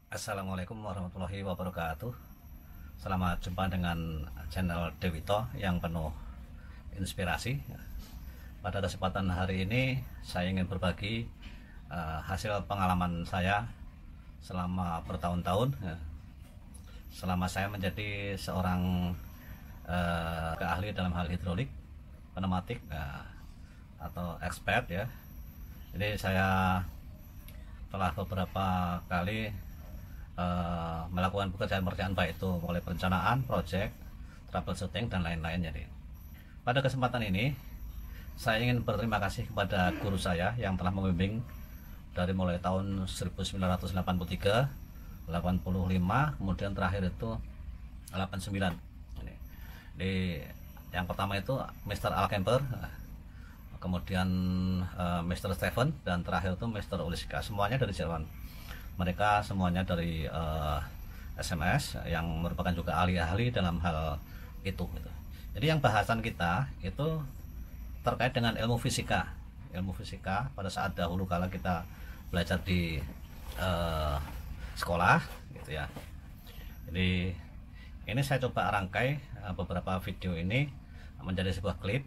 Assalamualaikum warahmatullahi wabarakatuh. Selamat jumpa dengan channel Dewito yang penuh inspirasi. Pada kesempatan hari ini saya ingin berbagi hasil pengalaman saya selama bertahun-tahun, selama saya menjadi seorang ahli dalam hal hidrolik, pneumatik, atau expert ya. Jadi saya telah beberapa kali melakukan pekerjaan-pekerjaan baik itu mulai perencanaan, project, troubleshooting dan lain-lain. Jadi pada kesempatan ini saya ingin berterima kasih kepada guru saya yang telah membimbing dari mulai tahun 1983, 85, kemudian terakhir itu 89. Ini di yang pertama itu Mr. Al Kemper, kemudian Mr. Steven, dan terakhir itu Mr. Uliska. Semuanya dari Jerman. Mereka semuanya dari SMS yang merupakan juga ahli-ahli dalam hal itu gitu. Jadi yang bahasan kita itu terkait dengan ilmu fisika pada saat dahulu kala kita belajar di sekolah gitu ya. Jadi ini saya coba rangkai beberapa video ini menjadi sebuah klip,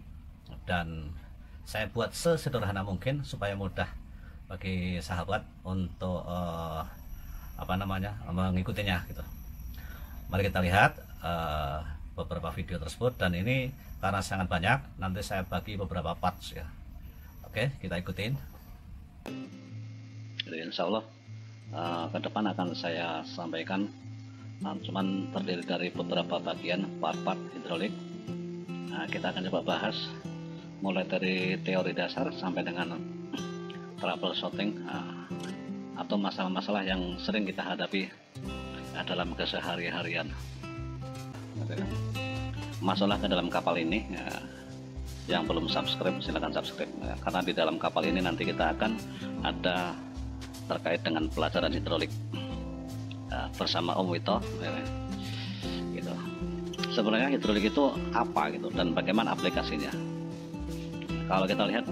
dan saya buat sesederhana mungkin supaya mudah bagi sahabat untuk mengikutinya gitu. Mari kita lihat beberapa video tersebut, dan ini karena sangat banyak, nanti saya bagi beberapa parts ya. Oke, kita ikutin. Jadi insya Allah ke depan akan saya sampaikan cuman terdiri dari beberapa bagian part-part hidrolik. Kita akan coba bahas mulai dari teori dasar sampai dengan troubleshooting atau masalah-masalah yang sering kita hadapi dalam kesehari-harian. Masalah ke dalam kapal ini, yang belum subscribe silahkan subscribe, karena di dalam kapal ini nanti kita akan ada terkait dengan pelajaran hidrolik bersama Om Wito gitu. Sebenarnya hidrolik itu apa gitu, dan bagaimana aplikasinya. Kalau kita lihat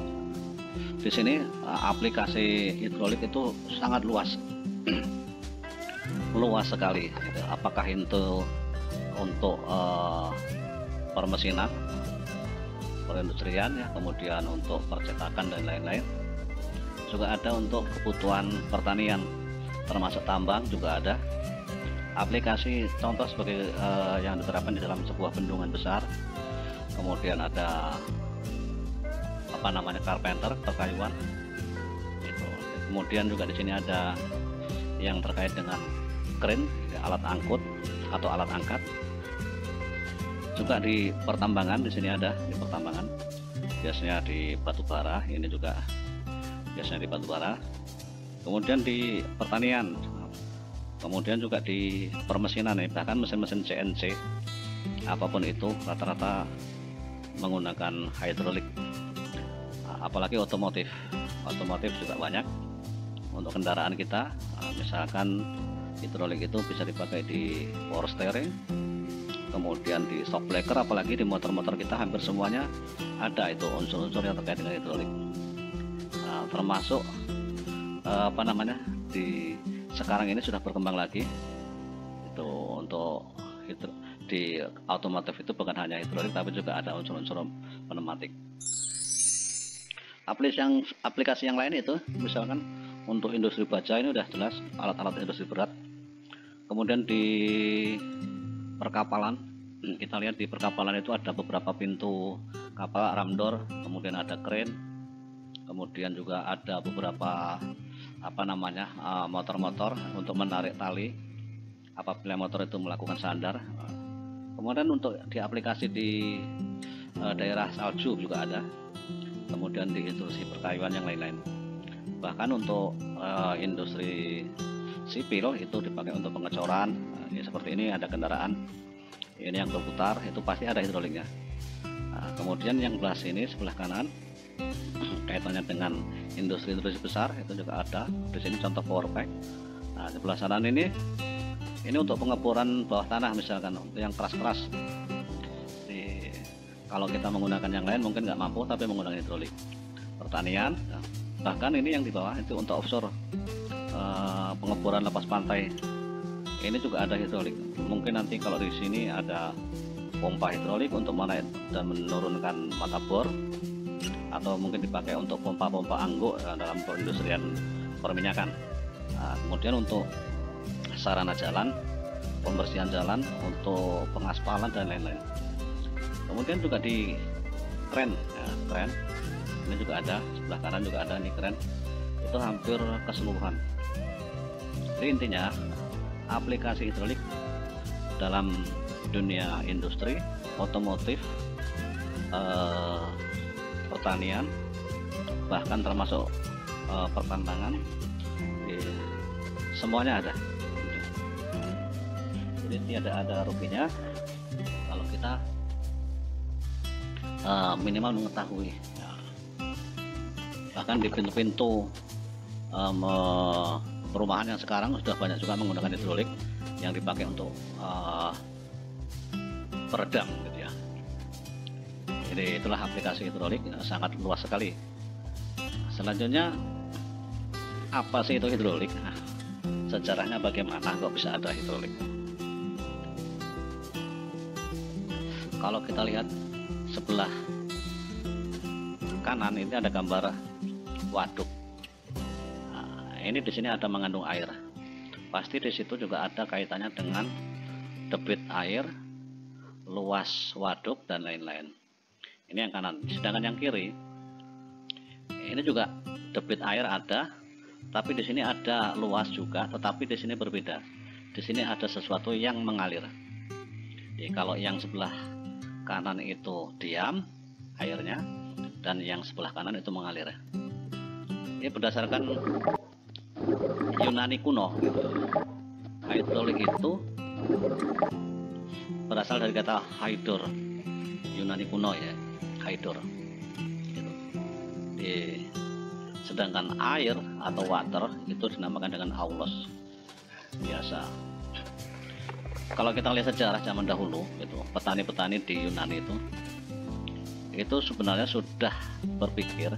di sini aplikasi hidrolik itu sangat luas, luas sekali gitu. Apakah itu untuk permesinan, perindustrian ya, kemudian untuk percetakan dan lain-lain. Juga ada untuk kebutuhan pertanian, termasuk tambang juga ada. Aplikasi contoh sebagai yang diterapkan di dalam sebuah bendungan besar. Kemudian ada carpenter, perkayuan gitu. Kemudian juga di sini ada yang terkait dengan crane, alat angkut atau alat angkat. Juga di pertambangan, di sini ada di pertambangan, biasanya di batu bara, ini juga biasanya di batu bara. Kemudian di pertanian, kemudian juga di permesinan, bahkan mesin-mesin CNC apapun itu rata-rata menggunakan hidrolik. Apalagi otomotif juga banyak untuk kendaraan kita. Misalkan hidrolik itu bisa dipakai di power steering, kemudian di shock breaker, apalagi di motor-motor kita hampir semuanya ada itu unsur-unsur yang terkait dengan hidrolik. Termasuk di sekarang ini sudah berkembang lagi itu untuk di otomotif itu bukan hanya hidrolik, tapi juga ada unsur-unsur pneumatik. Aplikasi yang lain itu misalkan untuk industri baja, ini udah jelas alat-alat industri berat. Kemudian di perkapalan, kita lihat di perkapalan itu ada beberapa pintu kapal ramdor, kemudian ada crane, kemudian juga ada beberapa motor-motor untuk menarik tali apabila motor itu melakukan sandar. Kemudian untuk di aplikasi di daerah salju juga ada. Kemudian di industri perkayuan yang lain-lain. Bahkan untuk industri sipil itu dipakai untuk pengecoran. Seperti ini ada kendaraan ini yang berputar, itu pasti ada hidroliknya. Kemudian yang belah sini sebelah kanan kaitannya dengan industri-industri besar, itu juga ada. Di sini contoh power pack. Sebelah sana ini untuk pengeboran bawah tanah, misalkan yang keras-keras. Kalau kita menggunakan yang lain mungkin nggak mampu, tapi menggunakan hidrolik. Pertanian, bahkan ini yang di bawah itu untuk offshore, pengeboran lepas pantai ini juga ada hidrolik. Mungkin nanti kalau di sini ada pompa hidrolik untuk menaik dan menurunkan mata bor, atau mungkin dipakai untuk pompa-pompa angguk dalam perindustrian perminyakan. Nah, kemudian untuk sarana jalan, pembersihan jalan, untuk pengaspalan dan lain-lain. Kemudian juga di kren, ya, kren ini juga ada, sebelah kanan juga ada nih kren, itu hampir keseluruhan. Jadi intinya aplikasi hidrolik dalam dunia industri, otomotif, pertanian, bahkan termasuk pertambangan, semuanya ada. Jadi tidak ada ruginya kalau kita minimal mengetahui. Bahkan di pintu-pintu perumahan yang sekarang sudah banyak juga menggunakan hidrolik yang dipakai untuk peredam gitu ya. Jadi itulah aplikasi hidrolik, sangat luas sekali. Selanjutnya, apa sih itu hidrolik? Nah, sejarahnya bagaimana kok bisa ada hidrolik? Kalau kita lihat sebelah kanan ini ada gambar waduk. Nah, ini di sini ada mengandung air. Pasti di situ juga ada kaitannya dengan debit air, luas waduk dan lain-lain. Ini yang kanan. Sedangkan yang kiri, ini juga debit air ada, tapi di sini ada luas juga, tetapi di sini berbeda. Di sini ada sesuatu yang mengalir. Jadi kalau yang sebelah kanan itu diam airnya, dan yang sebelah kanan itu mengalir. Ini berdasarkan Yunani kuno gitu. Hidrolik itu berasal dari kata hydor, Yunani kuno ya, hydor gitu. Sedangkan air atau water itu dinamakan dengan aulos biasa. Kalau kita lihat sejarah zaman dahulu itu, petani-petani di Yunani itu sebenarnya sudah berpikir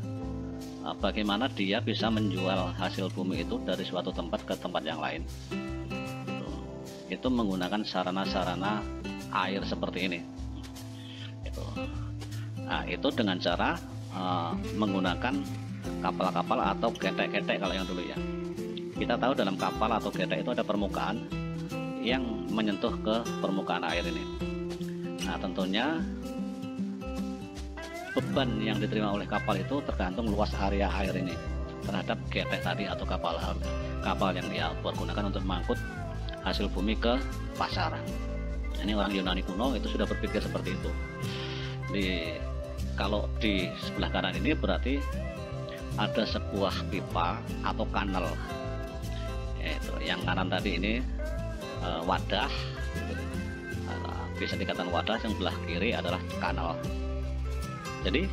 bagaimana dia bisa menjual hasil bumi itu dari suatu tempat ke tempat yang lain. Itu menggunakan sarana-sarana air seperti ini. Nah, itu dengan cara menggunakan kapal-kapal atau getek-getek kalau yang dulu ya. Kita tahu dalam kapal atau getek itu ada permukaan yang menyentuh ke permukaan air ini. Nah, tentunya beban yang diterima oleh kapal itu tergantung luas area air ini terhadap getek tadi atau kapal yang dia pergunakan untuk mengangkut hasil bumi ke pasar. Ini orang Yunani kuno itu sudah berpikir seperti itu. Kalau di sebelah kanan ini berarti ada sebuah pipa atau kanal. Itu yang kanan tadi ini wadah, bisa dikatakan wadah. Yang sebelah kiri adalah kanal. Jadi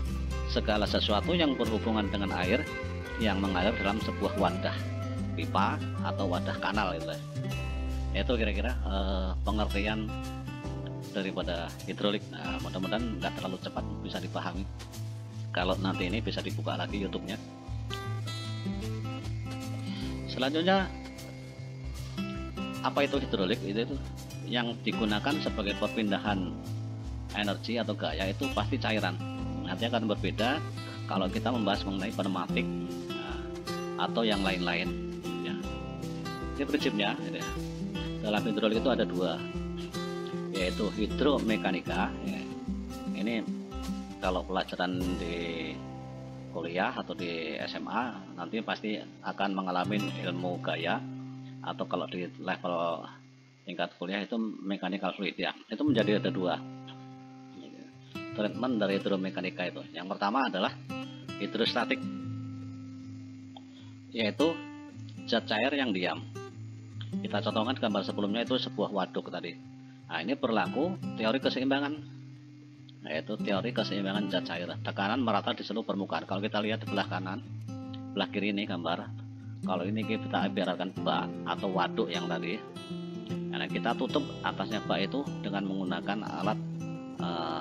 segala sesuatu yang berhubungan dengan air yang mengalir dalam sebuah wadah pipa atau wadah kanal itu kira-kira pengertian daripada hidrolik. Nah, mudah-mudahan nggak terlalu cepat bisa dipahami. Kalau nanti ini bisa dibuka lagi YouTube-nya. Selanjutnya, apa itu hidrolik? Itu yang digunakan sebagai perpindahan energi atau gaya, itu pasti cairan. Nanti akan berbeda kalau kita membahas mengenai pneumatik atau yang lain-lain ya. Ini prinsipnya ya. Dalam hidrolik itu ada dua, yaitu hidromekanika ya. Ini kalau pelajaran di kuliah atau di SMA nanti pasti akan mengalami ilmu gaya, atau kalau di level tingkat kuliah itu mechanical fluid ya. Itu menjadi ada dua treatment dari hidromekanika itu. Yang pertama adalah hidrostatik, yaitu zat cair yang diam. Kita contohkan gambar sebelumnya itu sebuah waduk tadi. Nah, ini berlaku teori keseimbangan, yaitu teori keseimbangan zat cair. Tekanan merata di seluruh permukaan. Kalau kita lihat di belah kanan, belah kiri ini gambar. Kalau ini kita ibaratkan bak atau waduk yang tadi. Nah, kita tutup atasnya bak itu dengan menggunakan alat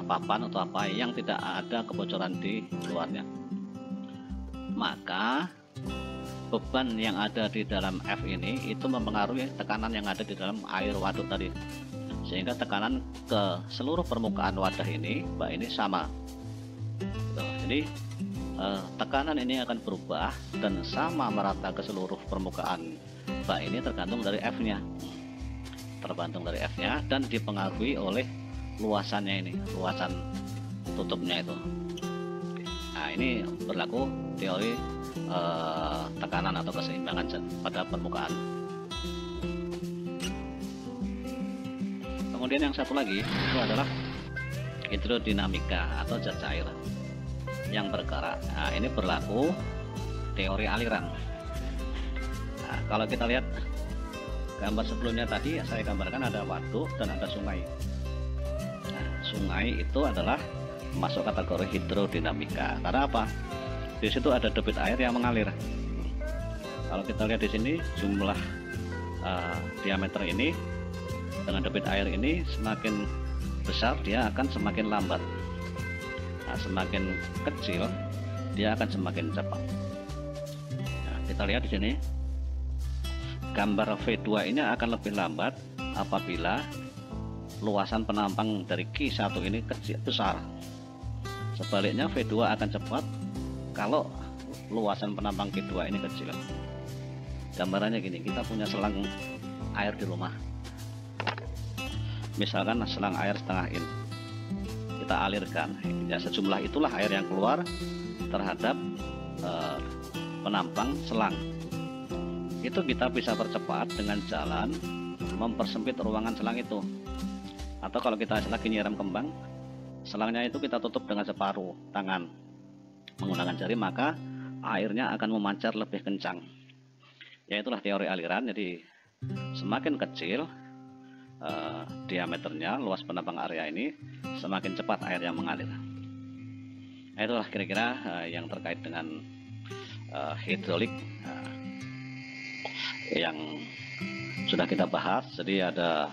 papan atau apa yang tidak ada kebocoran di luarnya. Maka beban yang ada di dalam F ini itu mempengaruhi tekanan yang ada di dalam air waduk tadi, sehingga tekanan ke seluruh permukaan wadah ini bak ini sama. Jadi tekanan ini akan berubah dan sama merata ke seluruh permukaan bak ini tergantung dari F nya, dan dipengaruhi oleh luasannya ini, luasan tutupnya itu. Nah, ini berlaku teori tekanan atau keseimbangan pada permukaan. Kemudian yang satu lagi itu adalah hidrodinamika atau zat cair yang bergerak. Nah, ini berlaku teori aliran. Nah, kalau kita lihat gambar sebelumnya tadi, saya gambarkan ada waduk dan ada sungai. Nah, sungai itu adalah masuk kategori hidrodinamika. Karena apa? Di situ ada debit air yang mengalir. Kalau kita lihat di sini jumlah diameter ini dengan debit air ini semakin besar dia akan semakin lambat. Nah, semakin kecil dia akan semakin cepat. Nah, kita lihat di sini gambar V2 ini akan lebih lambat apabila luasan penampang dari Q1 ini kecil besar. Sebaliknya V2 akan cepat kalau luasan penampang Q2 ini kecil. Gambarannya gini, kita punya selang air di rumah, misalkan selang air setengah in, kita alirkan ya, sejumlah itulah air yang keluar terhadap penampang selang. Itu kita bisa percepat dengan jalan mempersempit ruangan selang itu, atau kalau kita lagi nyiram kembang, selangnya itu kita tutup dengan separuh tangan menggunakan jari, maka airnya akan memancar lebih kencang. Ya, itulah teori aliran. Jadi semakin kecil diameternya, luas penampang area ini, semakin cepat air yang mengalir. Nah, itulah kira-kira yang terkait dengan hidrolik yang sudah kita bahas. Jadi ada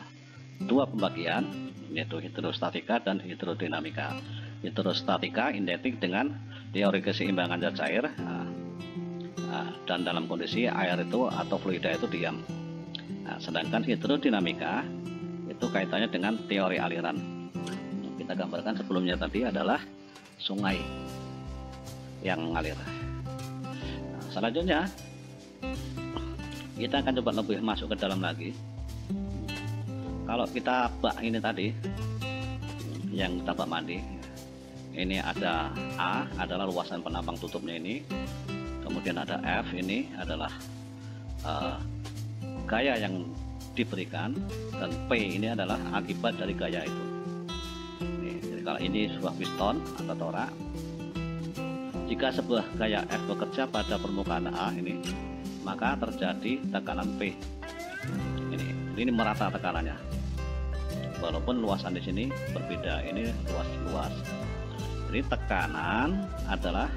dua pembagian, yaitu hidrostatika dan hidrodinamika. Hidrostatika identik dengan teori keseimbangan zat cair, dan dalam kondisi air itu atau fluida itu diam. Nah, sedangkan hidrodinamika itu kaitannya dengan teori aliran. Kita gambarkan sebelumnya tadi adalah sungai yang mengalir. Nah, selanjutnya kita akan coba lebih masuk ke dalam lagi. Kalau kita bak ini tadi yang kita bak mandi, ini ada A adalah luasan penampang tutupnya ini, kemudian ada F ini adalah gaya yang diberikan, dan P ini adalah akibat dari gaya itu. Jadi kalau ini sebuah piston atau torak, jika sebuah gaya F bekerja pada permukaan A ini, maka terjadi tekanan P. Ini merata tekanannya, walaupun luasan di sini berbeda, ini luas. Jadi tekanan adalah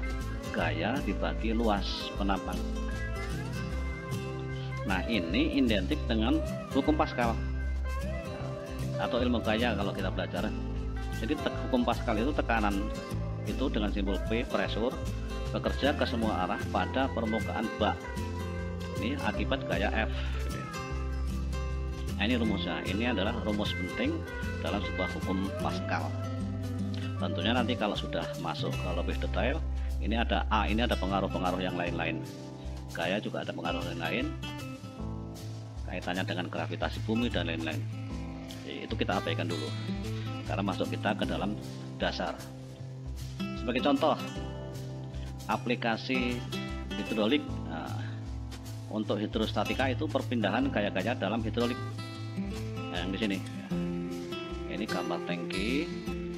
gaya dibagi luas penampang. Nah, ini identik dengan hukum Pascal atau ilmu gaya kalau kita belajar. Jadi hukum Pascal itu tekanan itu dengan simbol P, pressure, bekerja ke semua arah pada permukaan bak. Ini akibat gaya F. Nah, ini rumusnya. Ini adalah rumus penting dalam sebuah hukum Pascal. Tentunya nanti kalau sudah masuk ke lebih detail, ini ada A, ini ada pengaruh-pengaruh yang lain-lain. Gaya juga ada pengaruh yang lain, kaitannya dengan gravitasi bumi dan lain-lain. Itu kita abaikan dulu karena masuk kita ke dalam dasar. Sebagai contoh, aplikasi hidrolik untuk hidrostatika itu perpindahan gaya-gaya dalam hidrolik. Nah, yang di sini, ini gambar tangki.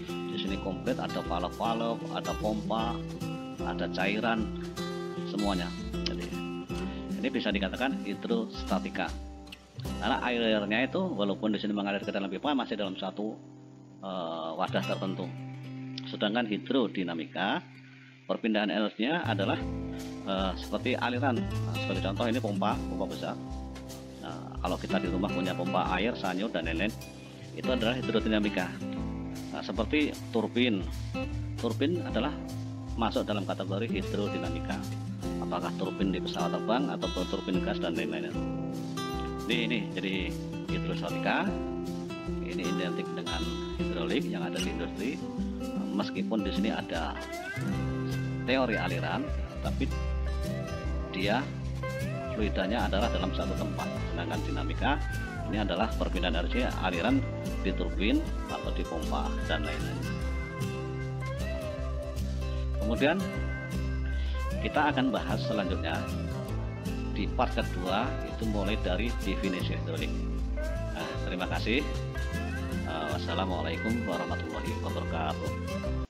Di sini komplit, ada valve-valve, ada pompa, ada cairan, semuanya. Jadi ini bisa dikatakan hidrostatika. Karena airnya itu walaupun di sini mengalir ke dalam pipa masih dalam satu wadah tertentu. Sedangkan hidrodinamika, perpindahan energinya adalah seperti aliran. Nah, sebagai contoh ini pompa besar. Nah, kalau kita di rumah punya pompa air, sanyo dan lain-lain, itu adalah hidrodinamika. Nah, seperti turbin adalah masuk dalam kategori hidrodinamika. apakah turbin di pesawat terbang atau turbin gas dan lain-lain. Ini jadi hidrostatika, ini identik dengan hidrolik yang ada di industri. Meskipun di sini ada teori aliran, tapi dia fluidanya adalah dalam satu tempat. Sedangkan dinamika ini adalah perpindahan energi aliran di turbin atau di pompa dan lain-lain. Kemudian kita akan bahas selanjutnya di part kedua, itu mulai dari definisi hidrolik. Nah, terima kasih. Wassalamualaikum warahmatullahi wabarakatuh.